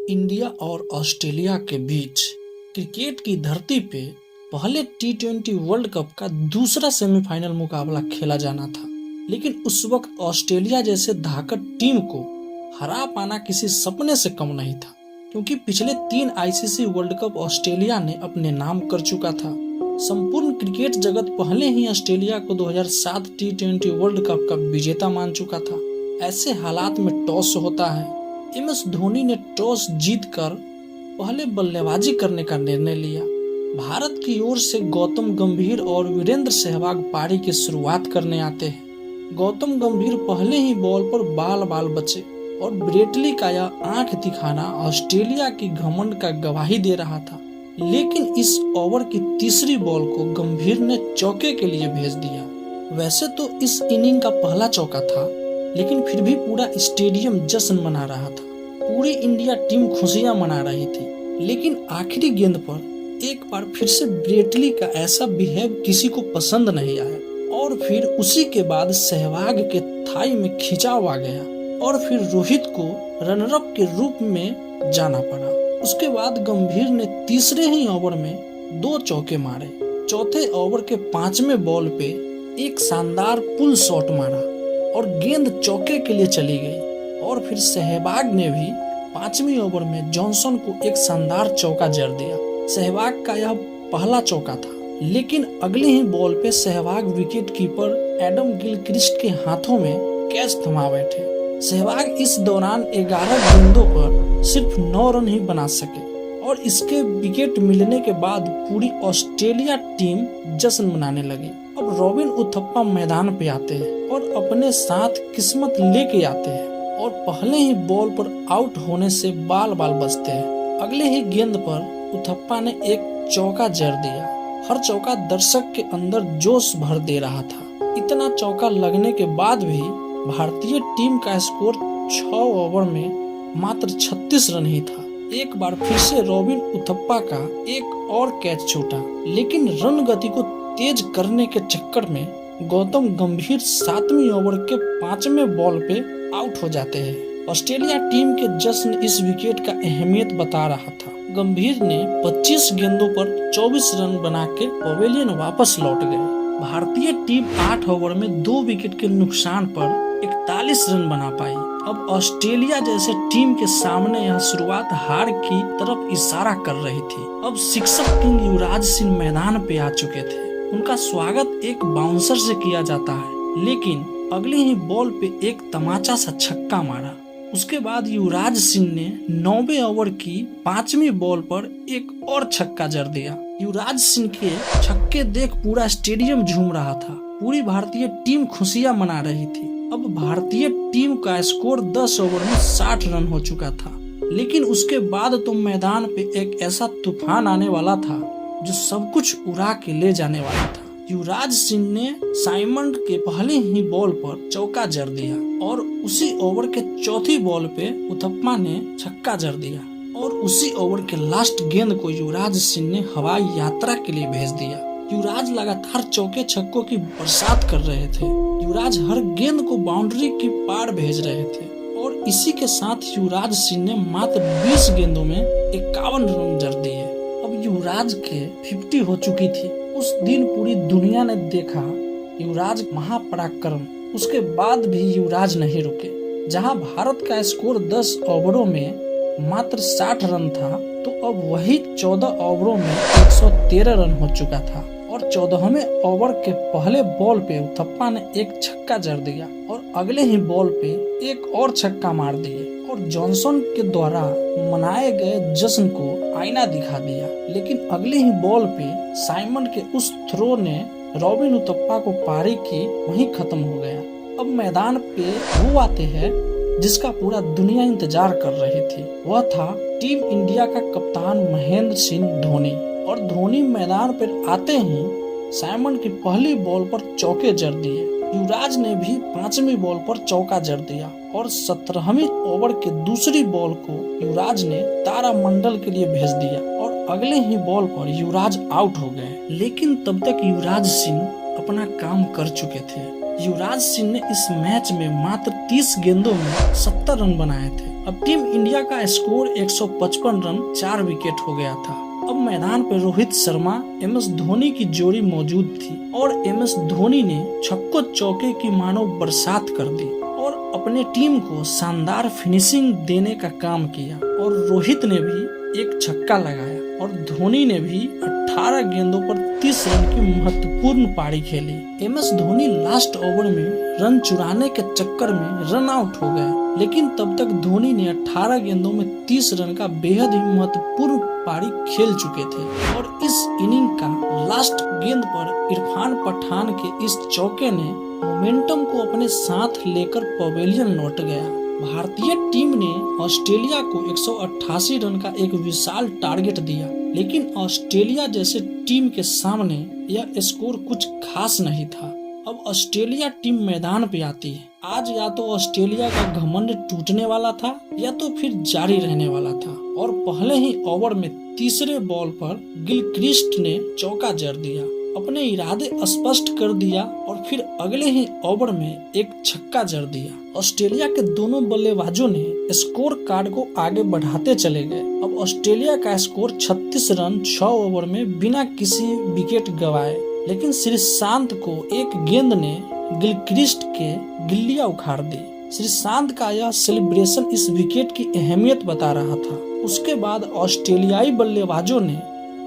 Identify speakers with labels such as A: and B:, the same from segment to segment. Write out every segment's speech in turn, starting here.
A: India और Australia के बीच cricket की धरती पे पहले टी20 वर्ल्ड कप का दूसरा सेमीफाइनल मुकाबला खेला जाना था, लेकिन उस वक्त ऑस्ट्रेलिया जैसे धाकड़ टीम को हरा पाना किसी सपने से कम नहीं था, क्योंकि पिछले 3 आईसीसी वर्ल्ड कप ऑस्ट्रेलिया ने अपने नाम कर चुका था। संपूर्ण क्रिकेट जगत पहले ही ऑस्ट्रेलिया को 2007 टी20 वर्ल्ड कप का विजेता मान चुका था। ऐसे हालात में टॉस होता है। MS धोनी ने टॉस जीतकर पहले बल्लेबाजी करने का निर्णय लिया। भारत की ओर से गौतम गंभीर और वीरेंद्र सहवाग पारी की शुरुआत करने आते हैं। गौतम गंभीर पहले ही बॉल पर बाल बचे और ब्रेटली का यह आंख दिखाना ऑस्ट्रेलिया की घमंड का गवाही दे रहा था, लेकिन इस ओवर की तीसरी बॉल को गंभीर ने चौके के लिए भेज दिया। वैसे तो इस इनिंग का पहला चौका था, लेकिन फिर भी पूरा स्टेडियम जश्न मना रहा था। पूरी इंडिया टीम खुशियां मना रही थी, लेकिन आखिरी गेंद पर एक बार फिर से ब्रेटली का ऐसा बिहेव किसी को पसंद नहीं आया और फिर उसी के बाद सहवाग के थाई में खिंचाव आ गया और फिर रोहित को रनरअप के रूप में जाना पड़ा। उसके बाद गंभीर ने तीसरे ही ओवर में 2 चौके मारे। चौथे ओवर के 5वें बॉल पे एक शानदार पुल शॉट मारा और गेंद चौके के लिए चली गई और फिर सहवाग ने भी 5वें ओवर में जॉनसन को एक शानदार चौका जड़ दिया। सहवाग का यह पहला चौका था, लेकिन अगली ही बॉल पे Sehwag wicket keeper Adam Gilchrist के हाथों में कैच थमा बैठे। सहवाग इस दौरान 11 गेंदों पर सिर्फ 9 रन ही बना सके और इसके विकेट मिलने के बाद पूरी ऑस्ट्रेलिया टीम जश्न मनाने लगी। अब रॉबिन उथप्पा मैदान पे आते हैं और अपने साथ किस्मत लेके आते हैं और पहले ही बॉल पर आउट होने से बाल बचते हैं। अगले ही गेंद पर उथप्पा ने एक चौका जड़ दिया। हर चौका दर्शक के अंदर जोश भर दे रहा था। इतना चौका लगने के बाद भी भारतीय टीम का स्कोर 6 ओवर में मात्र 36 रन ही था। एक बार फिर से रॉबिन उथप्पा का एक और कैच छूटा, लेकिन रन गति को तेज करने के चक्कर में गौतम गंभीर 7वें ओवर के 5वें बॉल पे आउट हो जाते हैं। ऑस्ट्रेलिया टीम के जश्न इस विकेट का अहमियत बता रहा था। गंभीर ने 25 गेंदों पर 24 रन बना के पवेलियन वापस लौट गए। भारतीय टीम 8 ओवर में 2 विकेट के नुकसान पर 41 रन बना पाई। अब ऑस्ट्रेलिया जैसे टीम के सामने यह शुरुआत हार की तरफ इशारा कर रही थी। अब शिक्षक किंग युवराज सिंह मैदान पे आ चुके थे। उनका स्वागत एक बाउंसर से किया जाता है, लेकिन अगली ही बॉल पे एक तमाचा सा छक्का मारा। उसके बाद युवराज सिंह ने 9वें ओवर की 5वीं बॉल पर एक और छक्का जड़ दिया। युवराज सिंह के छक्के देख पूरा स्टेडियम झूम रहा था। पूरी भारतीय टीम खुशियां मना रही थी। अब भारतीय टीम का स्कोर 10 ओवर में 60 रन हो चुका था, लेकिन उसके बाद तो मैदान पे एक ऐसा तूफान आने वाला था जो सब कुछ उड़ा के ले जाने वाला था। युवराज सिंह ने साइमंड के पहले ही बॉल पर चौका जड़ दिया और उसी ओवर के चौथी बॉल पे उथप्पा ने छक्का जड़ दिया और उसी ओवर के लास्ट गेंद को युवराज सिंह ने हवाई यात्रा के लिए भेज दिया। युवराज लगातार चौके छक्कों की बरसात कर रहे थे। युवराज हर गेंद को बाउंड्री की पार भेज रहे थे और इसी के साथ युवराज सिंह ने मात्र 20 गेंदों में 51 रन जड़ दिए। अब युवराज के 50 हो चुकी थी। उस दिन पूरी दुनिया ने देखा युवराज महापराक्रम। उसके बाद भी युवराज नहीं रुके। जहां भारत का स्कोर 10 ओवरों में मात्र 60 रन था, तो अब वही 14 ओवरों में 113 रन हो चुका था और 14वें ओवर के पहले बॉल पे उथप्पा ने एक छक्का जड़ दिया और अगले ही बॉल पे एक और छक्का मार दिए और जॉनसन के द्वारा मनाए गए जश्न को आईना दिखा दिया। लेकिन अगले ही बॉल पे साइमन के उस थ्रो ने रॉबिन उथप्पा को पारी की वहीं खत्म हो गया। अब मैदान पे वो आते हैं जिसका पूरा दुनिया इंतजार कर रही थी। वह था टीम इंडिया का कप्तान महेंद्र सिंह धोनी। और धोनी मैदान पर आते ही साइमन की पहली बॉल पर चौके जड़ दिए। युवराज ने भी 5वीं बॉल पर चौका जड़ दिया और 17वीं ओवर के दूसरी बॉल को युवराज ने तारामंडल के लिए भेज दिया और अगले ही बॉल पर युवराज आउट हो गए। लेकिन तब तक युवराज सिंह अपना काम कर चुके थे। युवराज सिंह ने इस मैच में मात्र 30 गेंदों में 70 रन बनाए थे। अब टीम इंडिया का स्कोर 155 रन 4 विकेट हो गया था। अब मैदान पर रोहित शर्मा एम एस धोनी की जोड़ी मौजूद थी और एम एस धोनी ने छक्कों चौके की मानो बरसात कर दी और अपने टीम को शानदार फिनिशिंग देने का काम किया। और रोहित ने भी एक छक्का लगाया और धोनी ने भी 18 गेंदों पर 30 रन की महत्वपूर्ण पारी खेली। M S Dhoni last over में रन चुराने के चक्कर में रन आउट हो गए, लेकिन तब तक धोनी ने 18 गेंदों में 30 रन का बेहद ही महत्वपूर्ण पारी खेल चुके थे। और इस इनिंग का लास्ट गेंद पर इरफान पठान के इस चौके ने मोमेंटम को अपने साथ लेकर पवेलियन लौट गया। भारतीय टीम ने ऑस्ट्रेलिया को 188 रन का एक विशाल टारगेट दिया, लेकिन ऑस्ट्रेलिया जैसे टीम के सामने यह स्कोर कुछ खास नहीं था। अब ऑस्ट्रेलिया टीम मैदान पे आती है। आज या तो ऑस्ट्रेलिया का घमंड टूटने वाला था या तो फिर जारी रहने वाला था। और पहले ही ओवर में तीसरे बॉल पर गिलक्रिस्ट ने चौका जड़ दिया, अपने इरादे स्पष्ट कर दिया और फिर अगले ही ओवर में एक छक्का जड़ दिया। ऑस्ट्रेलिया के दोनों बल्लेबाजों ने स्कोर कार्ड को आगे बढ़ाते चले गए। अब ऑस्ट्रेलिया का स्कोर 36 रन 6 ओवर में बिना किसी विकेट गंवाए, लेकिन श्रीशांत को एक गेंद ने गिलक्रिस्ट के गिल्लियां उखाड़ दी। श्रीशांत का यह सेलिब्रेशन इस विकेट की अहमियत बता रहा था। उसके बाद ऑस्ट्रेलियाई बल्लेबाजों ने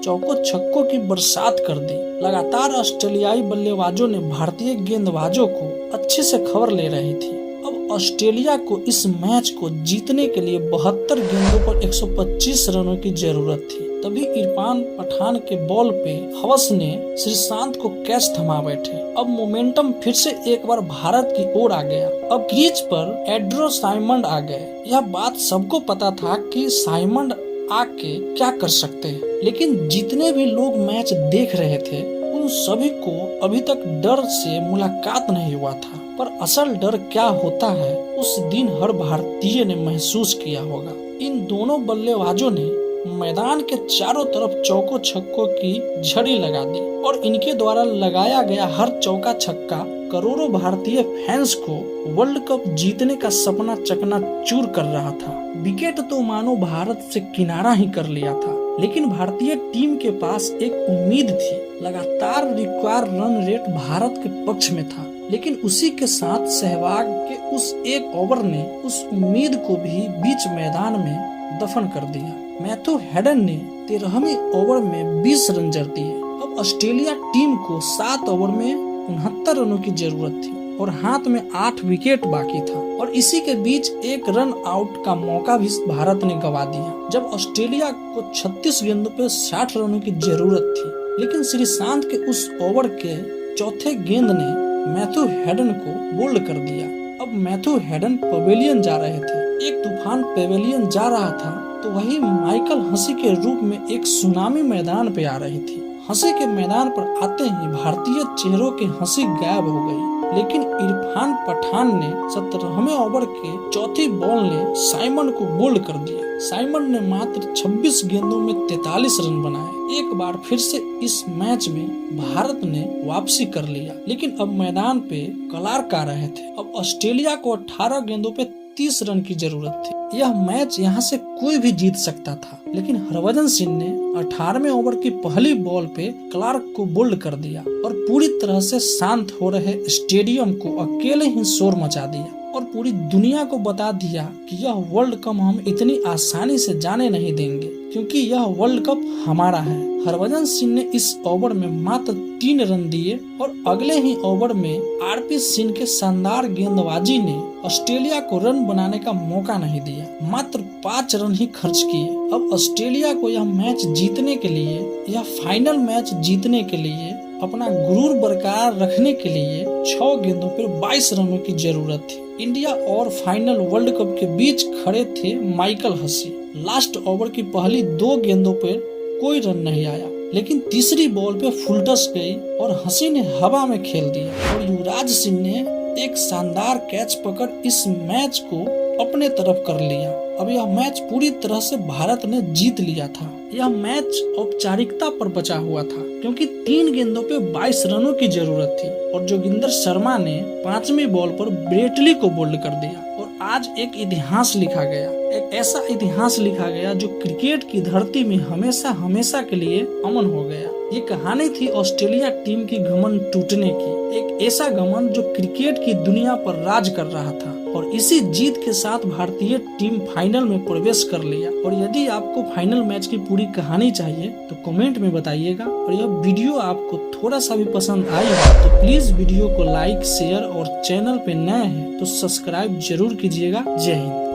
A: चौकों छक्कों की बरसात कर दी। लगातार ऑस्ट्रेलियाई बल्लेबाजों ने भारतीय गेंदबाजों को अच्छे से खबर ले रही थी। अब ऑस्ट्रेलिया को इस मैच को जीतने के लिए 72 गेंदों पर 125 रनों की जरूरत थी। तभी इरफान पठान के बॉल पे हवस ने श्रीशांत को कैच थमा बैठे। अब मोमेंटम फिर से एक बार भारत की ओर आ गया। अब क्रीज पर एड्रो साइमंड आ गए। यह बात सबको पता था कि साइमंड आके क्या कर सकते हैं, लेकिन जितने भी लोग मैच देख रहे थे उन सभी को अभी तक डर से मुलाकात नहीं हुआ था। पर असल डर क्या होता है उस दिन हर भारतीय ने महसूस किया होगा। इन दोनों बल्लेबाजों ने मैदान के चारों तरफ चौकों छक्कों की झड़ी लगा दी और इनके द्वारा लगाया गया हर चौका छक्का करोड़ों भारतीय फैंस को वर्ल्ड कप जीतने का सपना चकनाचूर कर रहा था। विकेट तो मानो भारत से किनारा ही कर लिया था, लेकिन भारतीय टीम के पास एक उम्मीद थी। लगातार रिक्वायर रन रेट भारत के पक्ष में था, लेकिन उसी के साथ सहवाग के उस एक ओवर ने उस उम्मीद को भी बीच मैदान में दफन कर दिया। मैथ्यू हेडन ने 13वें ओवर में 20 रन जड़ दिए। अब ऑस्ट्रेलिया टीम को 7 ओवर में 69 रनों की जरूरत थी और हाथ में 8 विकेट बाकी था। और इसी के बीच एक रन आउट का मौका भी भारत ने गंवा दिया, जब ऑस्ट्रेलिया को 36 गेंदों पर 60 रनों की जरूरत थी। लेकिन श्रीशांत के उस ओवर के चौथे गेंद ने मैथ्यू हेडन को बोल्ड कर दिया। अब मैथ्यू हेडन पवेलियन जा रहे थे। एक तूफान पवेलियन जा रहा था तो वही माइकल हसी के रूप में एक सुनामी मैदान पे आ रही थी। हसी के मैदान पर आते ही भारतीय चेहरों की हंसी गायब हो गई, लेकिन इरफान पठान ने 17वें ओवर के चौथी बॉल ने साइमंड को बोल्ड कर दिया। साइमंड ने मात्र 26 गेंदों में 43 रन बनाए। एक बार फिर से इस मैच में भारत ने वापसी कर लिया, लेकिन अब मैदान पे क्लार्क आ रहे थे। अब ऑस्ट्रेलिया को 18 गेंदों पे 30 रन की जरूरत थी। यह मैच यहाँ से कोई भी जीत सकता था, लेकिन हरभजन सिंह ने 18वें ओवर की पहली बॉल पे क्लार्क को बोल्ड कर दिया और पूरी तरह से शांत हो रहे स्टेडियम को अकेले ही शोर मचा दिया और पूरी दुनिया को बता दिया कि यह वर्ल्ड कप हम इतनी आसानी से जाने नहीं देंगे, क्योंकि यह वर्ल्ड कप हमारा है। हरभजन सिंह ने इस ओवर में मात्र 3 रन दिए और अगले ही ओवर में आरपी सिंह के शानदार गेंदबाजी ने ऑस्ट्रेलिया को रन बनाने का मौका नहीं दिया। मात्र 5 रन ही खर्च किए। अब ऑस्ट्रेलिया को यह मैच जीतने के लिए, यह फाइनल मैच जीतने के लिए, अपना गुरूर बरकरार रखने के लिए 6 गेंदों पर 22 रनों की जरूरत थी। इंडिया और फाइनल वर्ल्ड कप के बीच खड़े थे माइकल हसी। लास्ट ओवर की पहली 2 गेंदों पर कोई रन नहीं आया, लेकिन तीसरी बॉल पे फुल टस गई और हसी ने हवा में खेल दिया और युवराज सिंह ने एक शानदार कैच पकड़ इस मैच को अपने तरफ कर लिया। अब यह मैच पूरी तरह से भारत ने जीत लिया था। यह मैच औपचारिकता पर बचा हुआ था, क्योंकि 3 गेंदों पे 22 रनों की जरूरत थी और जोगिंदर शर्मा ने 5वीं बॉल पर ब्रेटली को बोल्ड कर दिया और आज एक इतिहास लिखा गया। एक ऐसा इतिहास लिखा गया जो क्रिकेट की धरती में हमेशा हमेशा के लिए अमन हो गया। ये कहानी थी ऑस्ट्रेलिया टीम की घमंड टूटने की, एक ऐसा घमंड जो क्रिकेट की दुनिया पर राज कर रहा था और इसी जीत के साथ भारतीय टीम फाइनल में प्रवेश कर लिया। और यदि आपको फाइनल मैच की पूरी कहानी चाहिए तो कमेंट में बताइएगा। और यह वीडियो आपको थोड़ा सा भी पसंद आई तो प्लीज वीडियो को लाइक, शेयर और चैनल पे नए हैं तो सब्सक्राइब जरूर कीजिएगा। जय हिंद।